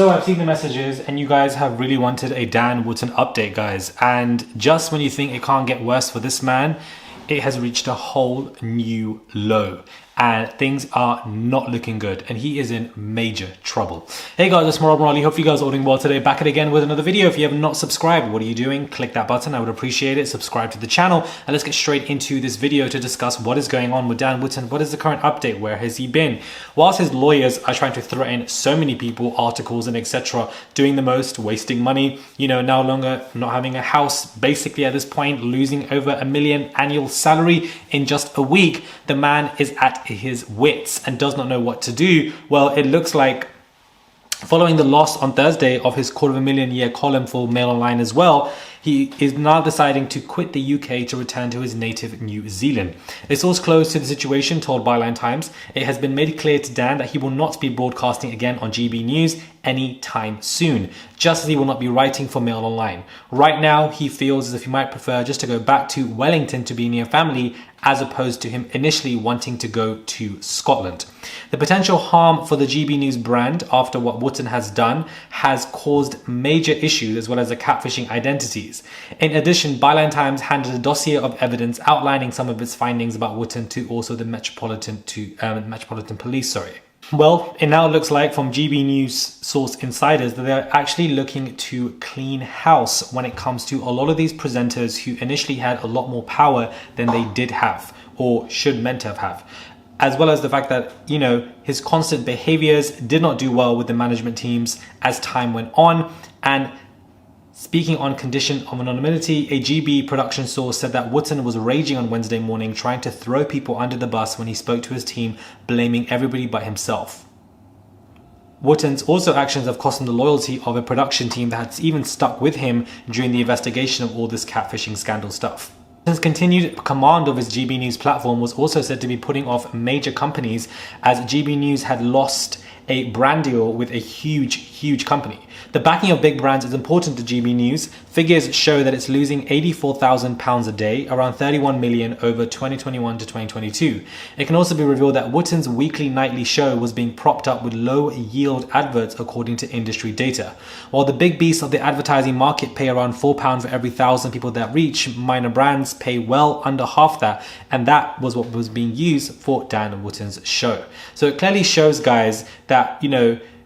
So I've seen the messages and you guys have really wanted a Dan Wootton update, guys. And just when you think it can't get worse for this man, it has reached a whole new low. And things are not looking good and he is in major trouble. Hey guys, it's Morali. Hope you guys are all doing well today. Back at again with another video. If you have not subscribed, what are you doing? Click that button. I would appreciate it. Subscribe to the channel and let's get straight into this video to discuss what is going on with Dan Wootton. What is the current update? Where has he been? Whilst his lawyers are trying to threaten so many people, articles and etc., doing the most, wasting money, no longer not having a house, basically at this point losing over $1 million annual salary in just a week, the man is at his wits and does not know what to do. Well, it looks like following the loss on Thursday of his $250,000 column for Mail Online as well, he is now deciding to quit the UK to return to his native New Zealand. A source close to the situation told Byline Times it has been made clear to Dan that he will not be broadcasting again on GB News anytime soon, just as he will not be writing for Mail Online. Right now, he feels as if he might prefer just to go back to Wellington to be near family, as opposed to him initially wanting to go to Scotland. The potential harm for the GB News brand after what Wootton has done has caused major issues as well as the catfishing identities. In addition, Byline Times handed a dossier of evidence outlining some of its findings about Wootton to also the Metropolitan Police. Well, it now looks like from GB News source insiders that they're actually looking to clean house when it comes to a lot of these presenters who initially had a lot more power than they did have or should meant to have. As well as the fact that, his constant behaviors did not do well with the management teams as time went on. And speaking on condition of anonymity, a GB production source said that Wootton was raging on Wednesday morning, trying to throw people under the bus when he spoke to his team, blaming everybody but himself. Wootton's also actions have cost him the loyalty of a production team that had even stuck with him during the investigation of all this catfishing scandal stuff. His continued command of his GB News platform was also said to be putting off major companies, as GB News had lost a brand deal with a huge company. The backing of big brands is important to GB News. Figures show that it's losing £84,000 a day, around 31 million over 2021 to 2022. It can also be revealed that Wootton's weekly nightly show was being propped up with low yield adverts according to industry data. While the big beasts of the advertising market pay around £4 for every 1,000 people that reach, minor brands pay well under half that, and that was what was being used for Dan Wootton's show. So it clearly shows, guys, that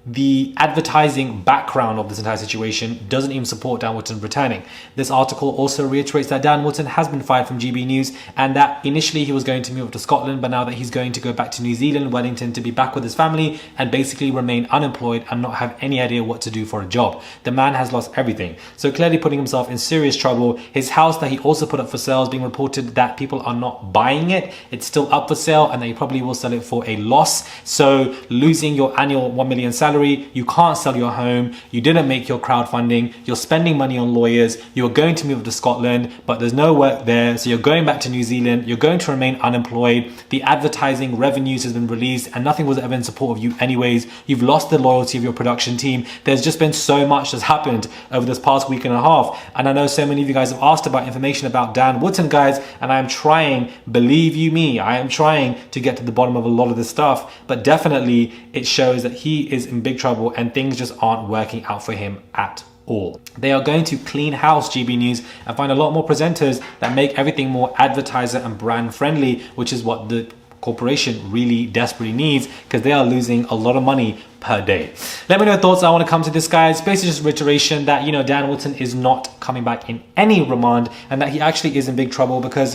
the advertising background of this entire situation doesn't even support Dan Wootton returning. This article also reiterates that Dan Wootton has been fired from GB News and that initially he was going to move to Scotland, but now that he's going to go back to New Zealand, Wellington, to be back with his family and basically remain unemployed and not have any idea what to do for a job. The man has lost everything. So clearly putting himself in serious trouble. His house that he also put up for sale is being reported that people are not buying it. It's still up for sale and that he probably will sell it for a loss. So losing your annual $1 million salary, you can't sell your home, you didn't make your crowdfunding, you're spending money on lawyers, you're going to move to Scotland, but there's no work there, so you're going back to New Zealand, you're going to remain unemployed, the advertising revenues has been released and nothing was ever in support of you anyways, you've lost the loyalty of your production team. There's just been so much that's happened over this past week and a half, and I know so many of you guys have asked about information about Dan Wootton, guys, and I'm trying, believe you me, I am trying to get to the bottom of a lot of this stuff, but definitely it shows that he is in big trouble and things just aren't working out for him at all. They are going to clean house, GB News, and find a lot more presenters that make everything more advertiser and brand friendly, which is what the corporation really desperately needs, because they are losing a lot of money per day. Let me know your thoughts. I want to come to this, guys. Basically just reiteration that Dan Wootton is not coming back in any remand and that he actually is in big trouble because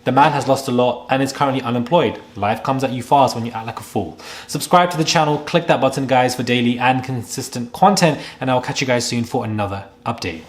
the man has lost a lot and is currently unemployed. Life comes at you fast when you act like a fool. Subscribe to the channel, click that button, guys, for daily and consistent content, and I'll catch you guys soon for another update.